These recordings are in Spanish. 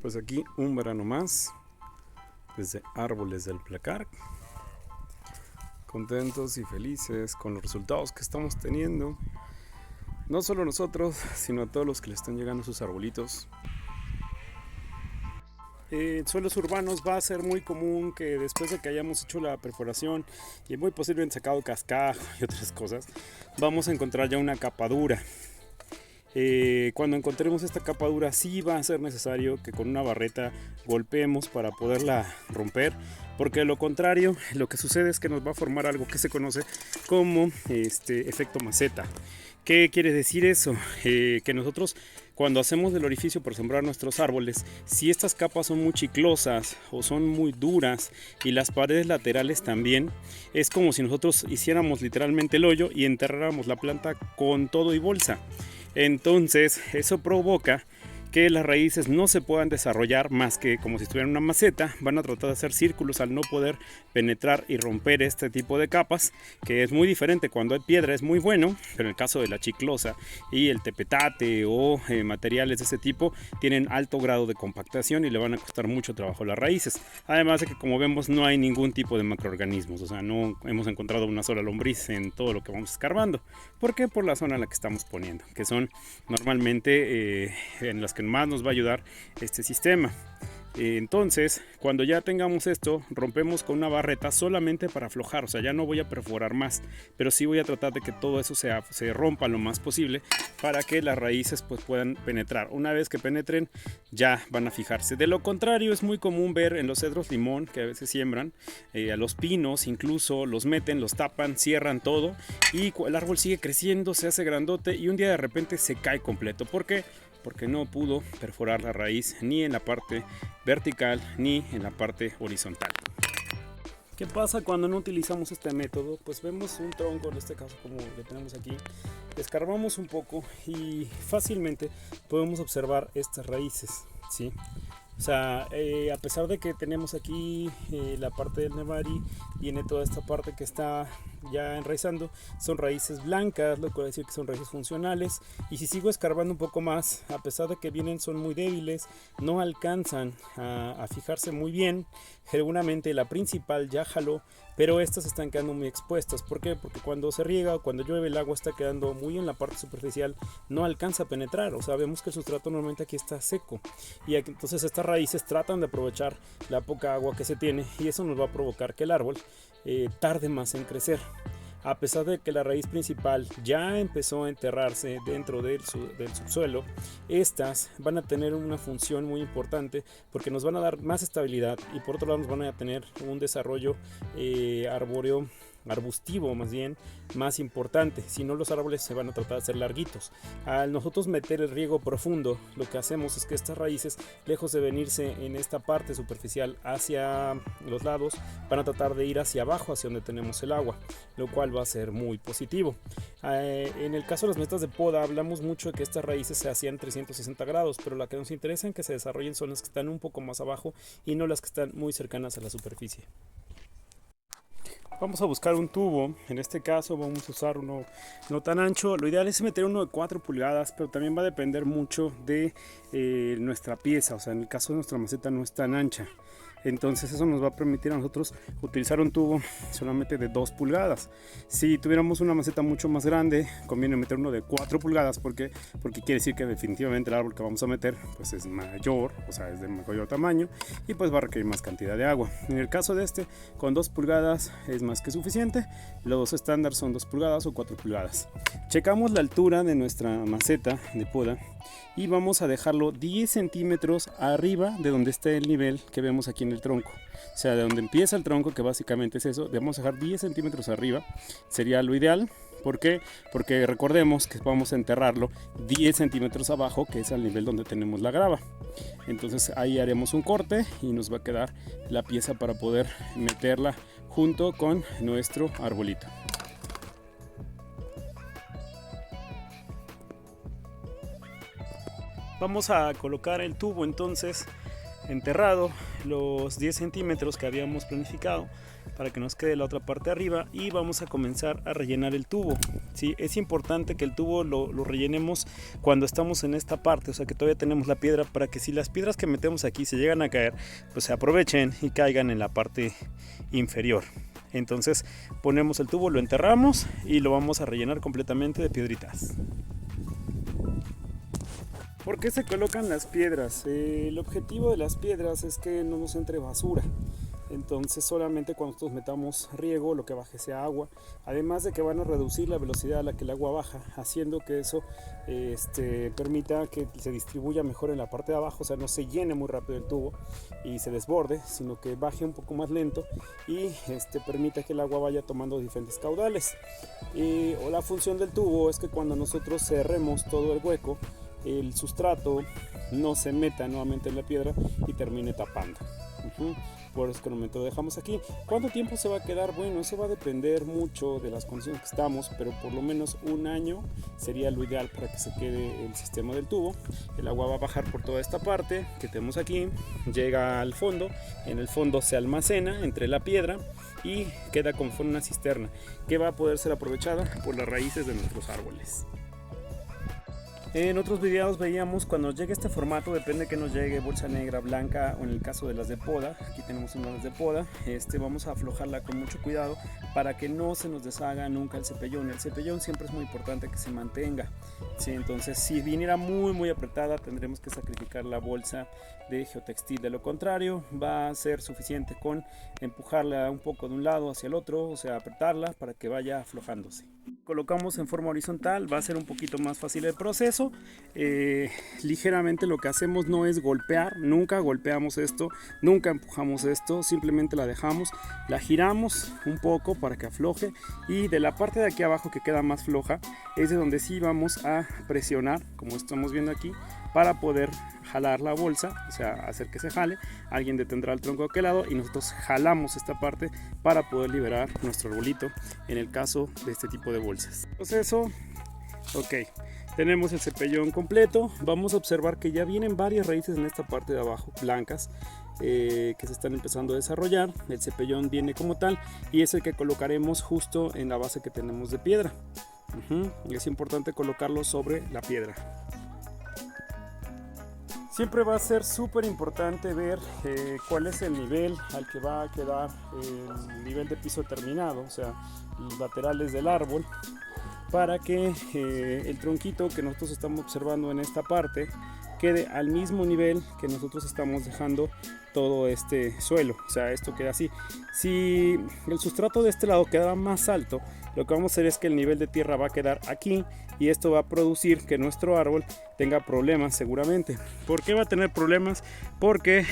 Pues aquí un verano más desde Árboles del Placar, contentos y felices con los resultados que estamos teniendo, no solo nosotros, sino a todos los que le están llegando sus arbolitos. En suelos urbanos va a ser muy común que después de que hayamos hecho la perforación y muy posiblemente sacado cascajo y otras cosas, vamos a encontrar ya una capa dura. Cuando encontremos esta capa dura, sí va a ser necesario que con una barreta golpeemos para poderla romper, porque de lo contrario lo que sucede es que nos va a formar algo que se conoce como efecto maceta. ¿Qué quiere decir eso? Que nosotros, cuando hacemos el orificio por sembrar nuestros árboles, si estas capas son muy chiclosas o son muy duras y las paredes laterales también, es como si nosotros hiciéramos literalmente el hoyo y enterráramos la planta con todo y bolsa. Entonces eso provoca que las raíces no se puedan desarrollar más que como si estuvieran en una maceta. Van a tratar de hacer círculos al no poder penetrar y romper este tipo de capas, que es muy diferente. Cuando hay piedra es muy bueno, pero en el caso de la chiclosa y el tepetate o materiales de ese tipo, tienen alto grado de compactación y le van a costar mucho trabajo a las raíces. Además de que, como vemos, no hay ningún tipo de macroorganismos, o sea, no hemos encontrado una sola lombriz en todo lo que vamos escarbando. ¿Por qué? Por la zona en la que estamos poniendo, que son normalmente en las que más nos va a ayudar este sistema. Entonces, cuando ya tengamos esto, rompemos con una barreta solamente para aflojar, o sea, ya no voy a perforar más, pero sí voy a tratar de que todo eso se rompa lo más posible para que las raíces pues puedan penetrar. Una vez que penetren, ya van a fijarse. De lo contrario, es muy común ver en los cedros limón, que a veces siembran, a los pinos incluso los meten, los tapan, cierran todo y el árbol sigue creciendo, se hace grandote y un día de repente se cae completo. ¿Por qué? Porque no pudo perforar la raíz ni en la parte vertical ni en la parte horizontal. ¿Qué pasa cuando no utilizamos este método? Pues vemos un tronco, en este caso como lo tenemos aquí, escarbamos un poco y fácilmente podemos observar estas raíces, ¿sí? O sea, a pesar de que tenemos aquí la parte del nevari, viene toda esta parte que está ya enraizando, son raíces blancas, lo que quiere decir que son raíces funcionales. Y si sigo escarbando un poco más, a pesar de que vienen, son muy débiles, no alcanzan a fijarse muy bien. Seguramente la principal ya jaló, pero estas están quedando muy expuestas. ¿Por qué? Porque cuando se riega o cuando llueve, el agua está quedando muy en la parte superficial, no alcanza a penetrar. O sea, vemos que el sustrato normalmente aquí está seco y aquí, entonces estas raíces tratan de aprovechar la poca agua que se tiene y eso nos va a provocar que el árbol tarde más en crecer. A pesar de que la raíz principal ya empezó a enterrarse dentro del subsuelo, estas van a tener una función muy importante porque nos van a dar más estabilidad y por otro lado nos van a tener un desarrollo arbóreo, arbustivo más bien, más importante. Si no, los árboles se van a tratar de hacer larguitos. Al nosotros meter el riego profundo, lo que hacemos es que estas raíces, lejos de venirse en esta parte superficial hacia los lados, van a tratar de ir hacia abajo, hacia donde tenemos el agua, lo cual va a ser muy positivo. En el caso de las metas de poda, hablamos mucho de que estas raíces se hacían 360 grados, pero la que nos interesa en que se desarrollen son las que están un poco más abajo y no las que están muy cercanas a la superficie. Vamos a buscar un tubo, en este caso vamos a usar uno no tan ancho. Lo ideal es meter uno de 4 pulgadas, pero también va a depender mucho de nuestra pieza. O sea, en el caso de nuestra maceta no es tan ancha. Entonces eso nos va a permitir a nosotros utilizar un tubo solamente de 2 pulgadas. Si tuviéramos una maceta mucho más grande, conviene meter uno de 4 pulgadas porque quiere decir que definitivamente el árbol que vamos a meter pues es mayor, o sea, es de mayor tamaño y pues va a requerir más cantidad de agua. En el caso de este, con 2 pulgadas es más que suficiente. Los estándar son 2 pulgadas o 4 pulgadas. Checamos la altura de nuestra maceta de poda y vamos a dejarlo 10 centímetros arriba de donde esté el nivel que vemos aquí en el tronco. O sea, de donde empieza el tronco, que básicamente es eso, debemos dejar 10 centímetros arriba, sería lo ideal. ¿Por qué? Porque recordemos que vamos a enterrarlo 10 centímetros abajo, que es al nivel donde tenemos la grava. Entonces ahí haremos un corte y nos va a quedar la pieza para poder meterla junto con nuestro arbolito. Vamos a colocar el tubo entonces enterrado los 10 centímetros que habíamos planificado para que nos quede la otra parte arriba, y vamos a comenzar a rellenar el tubo. ¿Sí? Es importante que el tubo lo rellenemos cuando estamos en esta parte, o sea que todavía tenemos la piedra, para que si las piedras que metemos aquí se llegan a caer, pues se aprovechen y caigan en la parte inferior. Entonces ponemos el tubo, lo enterramos y lo vamos a rellenar completamente de piedritas. ¿Por qué se colocan las piedras? El objetivo de las piedras es que no nos entre basura. Entonces solamente cuando nosotros metamos riego, lo que baje sea agua. Además de que van a reducir la velocidad a la que el agua baja, haciendo que eso permita que se distribuya mejor en la parte de abajo. O sea, no se llene muy rápido el tubo y se desborde, sino que baje un poco más lento y permita que el agua vaya tomando diferentes caudales. O la función del tubo es que cuando nosotros cerremos todo el hueco, el sustrato no se meta nuevamente en la piedra y termine tapando. Por eso que lo dejamos aquí. ¿Cuánto tiempo se va a quedar? Bueno, eso va a depender mucho de las condiciones que estamos, pero por lo menos un año sería lo ideal para que se quede el sistema del tubo. El agua va a bajar por toda esta parte que tenemos aquí, llega al fondo, en el fondo se almacena entre la piedra y queda como una cisterna que va a poder ser aprovechada por las raíces de nuestros árboles. En otros videos veíamos cuando llegue este formato, depende que nos llegue, bolsa negra, blanca, o en el caso de las de poda, aquí tenemos unas de poda, vamos a aflojarla con mucho cuidado para que no se nos deshaga nunca el cepellón. El cepellón siempre es muy importante que se mantenga, ¿sí? Entonces si viniera muy apretada, tendremos que sacrificar la bolsa de geotextil. De lo contrario, va a ser suficiente con empujarla un poco de un lado hacia el otro, o sea, apretarla para que vaya aflojándose. Colocamos en forma horizontal, va a ser un poquito más fácil el proceso. Ligeramente lo que hacemos no es golpear, nunca golpeamos esto, nunca empujamos esto, simplemente la dejamos, la giramos un poco para que afloje, y de la parte de aquí abajo que queda más floja es de donde sí vamos a presionar, como estamos viendo aquí, para poder jalar la bolsa, o sea, hacer que se jale. Alguien detendrá el tronco de aquel lado y nosotros jalamos esta parte para poder liberar nuestro arbolito en el caso de este tipo de bolsas. Proceso, ok, tenemos el cepellón completo. Vamos a observar que ya vienen varias raíces en esta parte de abajo, blancas, que se están empezando a desarrollar. El cepellón viene como tal y es el que colocaremos justo en la base que tenemos de piedra. Es importante colocarlo sobre la piedra. Siempre va a ser súper importante ver cuál es el nivel al que va a quedar el nivel de piso terminado, o sea, los laterales del árbol, para que el tronquito que nosotros estamos observando en esta parte quede al mismo nivel que nosotros estamos dejando todo este suelo, o sea, esto queda así. Si el sustrato de este lado queda más alto, lo que vamos a hacer es que el nivel de tierra va a quedar aquí, y esto va a producir que nuestro árbol tenga problemas seguramente. ¿Por qué va a tener problemas? Porque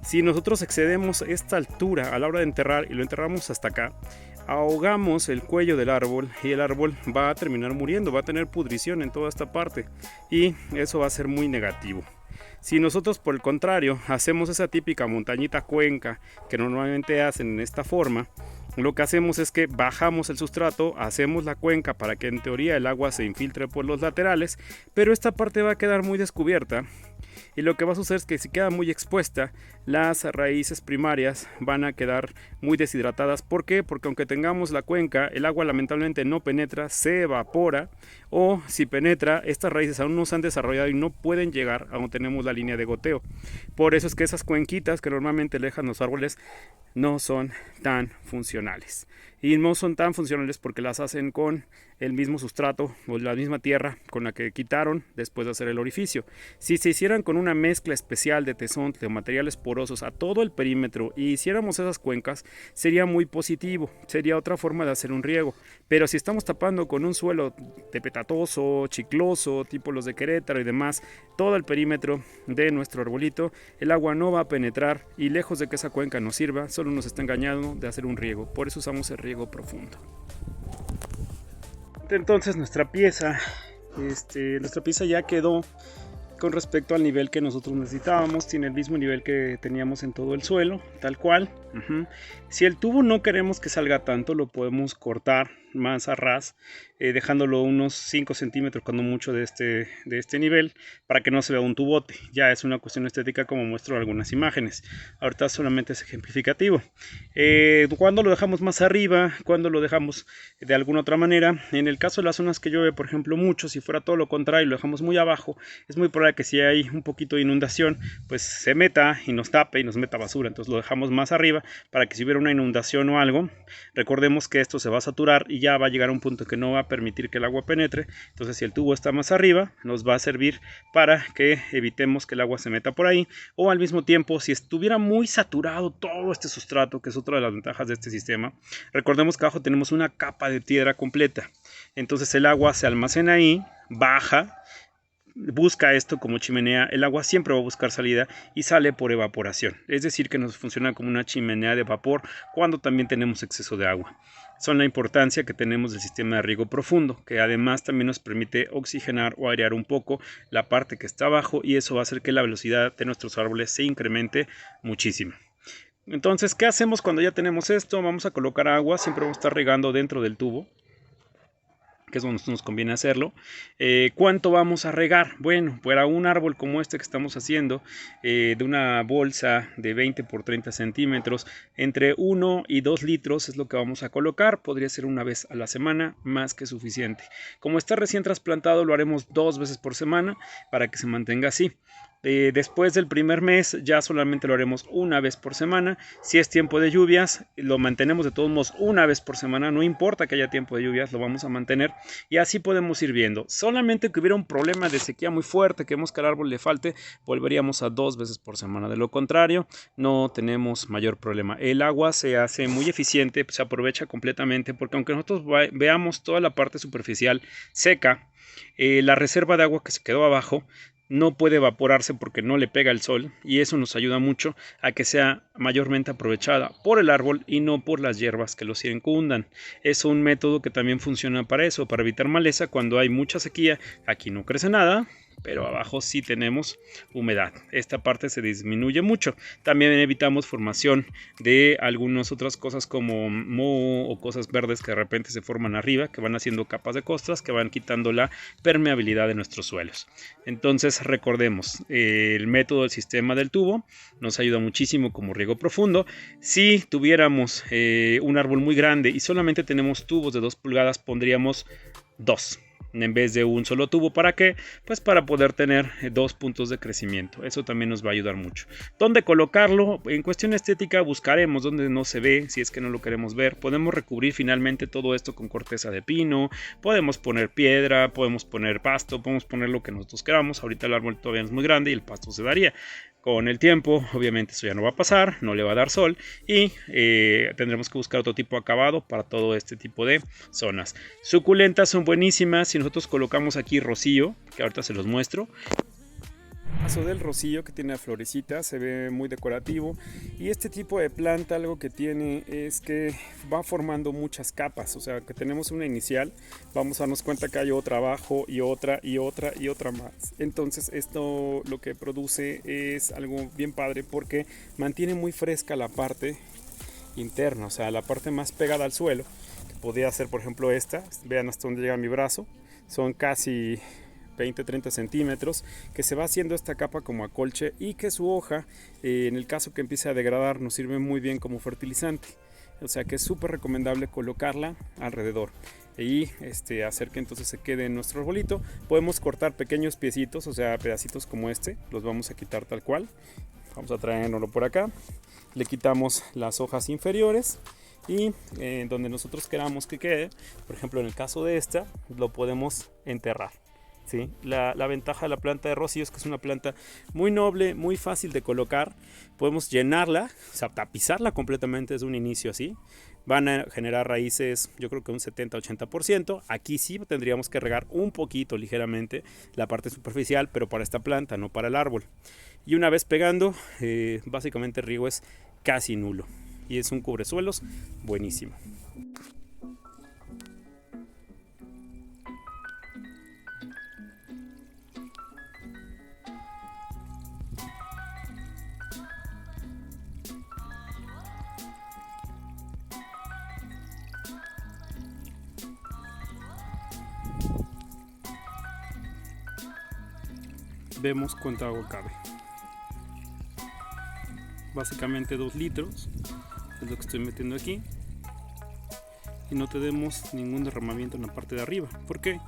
si nosotros excedemos esta altura a la hora de enterrar y lo enterramos hasta acá, ahogamos el cuello del árbol y el árbol va a terminar muriendo, va a tener pudrición en toda esta parte y eso va a ser muy negativo. Si nosotros por el contrario hacemos esa típica montañita cuenca que normalmente hacen en esta forma, lo que hacemos es que bajamos el sustrato, hacemos la cuenca para que en teoría el agua se infiltre por los laterales, pero esta parte va a quedar muy descubierta y lo que va a suceder es que si queda muy expuesta, las raíces primarias van a quedar muy deshidratadas. ¿Por qué? Porque aunque tengamos la cuenca, el agua lamentablemente no penetra, se evapora, o si penetra, estas raíces aún no se han desarrollado y no pueden llegar a donde tenemos la línea de goteo. Por eso es que esas cuenquitas que normalmente dejan los árboles no son tan funcionales. Y no son tan funcionales porque las hacen con el mismo sustrato o la misma tierra con la que quitaron después de hacer el orificio. Si se hicieran con una mezcla especial de tesontle o materiales porosos a todo el perímetro y hiciéramos esas cuencas, sería muy positivo, sería otra forma de hacer un riego. Pero si estamos tapando con un suelo tepetatoso, chicloso, tipo los de Querétaro y demás, todo el perímetro de nuestro arbolito, el agua no va a penetrar y lejos de que esa cuenca nos sirva, solo nos está engañando de hacer un riego. Por eso usamos el riego profundo. Entonces nuestra pieza ya quedó con respecto al nivel que nosotros necesitábamos. Tiene el mismo nivel que teníamos en todo el suelo, tal cual. Si el tubo no queremos que salga tanto, lo podemos cortar más a ras, dejándolo unos 5 centímetros cuando mucho de este nivel, para que no se vea un tubote. Ya es una cuestión estética, como muestro algunas imágenes. Ahorita solamente es ejemplificativo. Cuando lo dejamos más arriba, cuando lo dejamos de alguna otra manera, en el caso de las zonas que llueve, por ejemplo, mucho, si fuera todo lo contrario, lo dejamos muy abajo, es muy probable que si hay un poquito de inundación, pues se meta y nos tape y nos meta basura. Entonces lo dejamos más arriba para que si hubiera una inundación o algo, recordemos que esto se va a saturar y ya va a llegar a un punto que no va a permitir que el agua penetre. Entonces si el tubo está más arriba, nos va a servir para que evitemos que el agua se meta por ahí, o al mismo tiempo, si estuviera muy saturado todo este sustrato, que es otra de las ventajas de este sistema, recordemos que abajo tenemos una capa de tierra completa. Entonces el agua se almacena ahí, baja, busca esto como chimenea, el agua siempre va a buscar salida y sale por evaporación. Es decir, que nos funciona como una chimenea de vapor cuando también tenemos exceso de agua. Son la importancia que tenemos del sistema de riego profundo, que además también nos permite oxigenar o airear un poco la parte que está abajo, y eso va a hacer que la velocidad de nuestros árboles se incremente muchísimo. Entonces, ¿qué hacemos cuando ya tenemos esto? Vamos a colocar agua, siempre vamos a estar regando dentro del tubo, que es donde nos conviene hacerlo. ¿Cuánto vamos a regar? Bueno, para un árbol como este que estamos haciendo, de una bolsa de 20 por 30 centímetros, entre 1 y 2 litros es lo que vamos a colocar. Podría ser una vez a la semana, más que suficiente. Como está recién trasplantado, lo haremos 2 veces por semana para que se mantenga así. Después del primer mes ya solamente lo haremos una vez por semana. Si es tiempo de lluvias, lo mantenemos de todos modos una vez por semana. No importa que haya tiempo de lluvias, lo vamos a mantener y así podemos ir viendo. Solamente que hubiera un problema de sequía muy fuerte, que vemos que al árbol le falte, volveríamos a 2 veces por semana. De lo contrario, no tenemos mayor problema. El agua se hace muy eficiente, se aprovecha completamente, porque aunque nosotros veamos toda la parte superficial seca, la reserva de agua que se quedó abajo no puede evaporarse porque no le pega el sol, y eso nos ayuda mucho a que sea mayormente aprovechada por el árbol y no por las hierbas que lo circundan. Es un método que también funciona para eso, para evitar maleza cuando hay mucha sequía. Aquí no crece nada, pero abajo sí tenemos humedad. Esta parte se disminuye mucho. También evitamos formación de algunas otras cosas como moho o cosas verdes que de repente se forman arriba, que van haciendo capas de costras que van quitando la permeabilidad de nuestros suelos. Entonces recordemos, el método del sistema del tubo nos ayuda muchísimo como riego profundo. Si tuviéramos un árbol muy grande y solamente tenemos tubos de 2 pulgadas, pondríamos 2 en vez de un solo tubo. ¿Para qué? Pues para poder tener 2 puntos de crecimiento. Eso también nos va a ayudar mucho. ¿Dónde colocarlo? En cuestión estética buscaremos donde no se ve, si es que no lo queremos ver. Podemos recubrir finalmente todo esto con corteza de pino, podemos poner piedra, podemos poner pasto, podemos poner lo que nosotros queramos. Ahorita el árbol todavía es muy grande y el pasto se daría. Con el tiempo, obviamente eso ya no va a pasar, no le va a dar sol y tendremos que buscar otro tipo de acabado para todo este tipo de zonas. Suculentas son buenísimas. Si nosotros colocamos aquí rocío, que ahorita se los muestro. El caso del rocío, que tiene florecitas, se ve muy decorativo, y este tipo de planta algo que tiene es que va formando muchas capas. O sea, que tenemos una inicial, vamos a darnos cuenta que hay otra abajo y otra y otra y otra más. Entonces esto lo que produce es algo bien padre, porque mantiene muy fresca la parte interna, o sea, la parte más pegada al suelo, que podría ser por ejemplo esta. Vean hasta dónde llega mi brazo, son casi 20-30 centímetros, que se va haciendo esta capa como acolche, y que su hoja, en el caso que empiece a degradar, nos sirve muy bien como fertilizante. O sea que es súper recomendable colocarla alrededor y hacer que entonces se quede en nuestro arbolito. Podemos cortar pequeños piecitos, o sea, pedacitos como este, los vamos a quitar tal cual. Vamos a traerlo por acá, le quitamos las hojas inferiores y donde nosotros queramos que quede, por ejemplo en el caso de esta, lo podemos enterrar. ¿Sí? La ventaja de la planta de rocío es que es una planta muy noble, muy fácil de colocar. Podemos llenarla, o sea, tapizarla completamente desde un inicio así. Van a generar raíces, yo creo que un 70-80%. Aquí sí tendríamos que regar un poquito, ligeramente, la parte superficial, pero para esta planta, no para el árbol. Y una vez pegando, básicamente el riego es casi nulo. Y es un cubresuelos buenísimo. vemos cuánta agua cabe. Básicamente 2 litros es lo que estoy metiendo aquí, y no tenemos ningún derramamiento en la parte de arriba. ¿Por qué?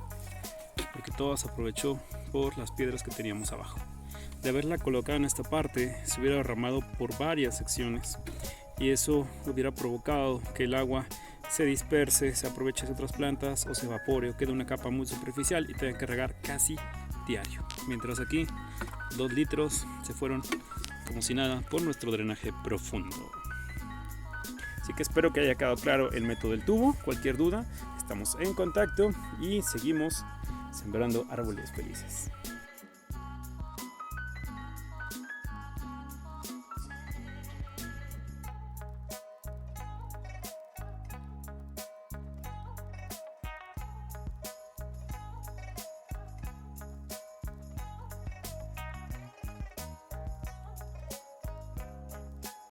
Porque todo se aprovechó por las piedras que teníamos abajo. De haberla colocado en esta parte, se hubiera derramado por varias secciones, y eso hubiera provocado que el agua se disperse, se aproveche de otras plantas o se evapore o quede una capa muy superficial y tenga que regar casi diario. Mientras aquí 2 litros se fueron como si nada por nuestro drenaje profundo. Así que espero que haya quedado claro el método del tubo. Cualquier duda, estamos en contacto y seguimos sembrando árboles felices.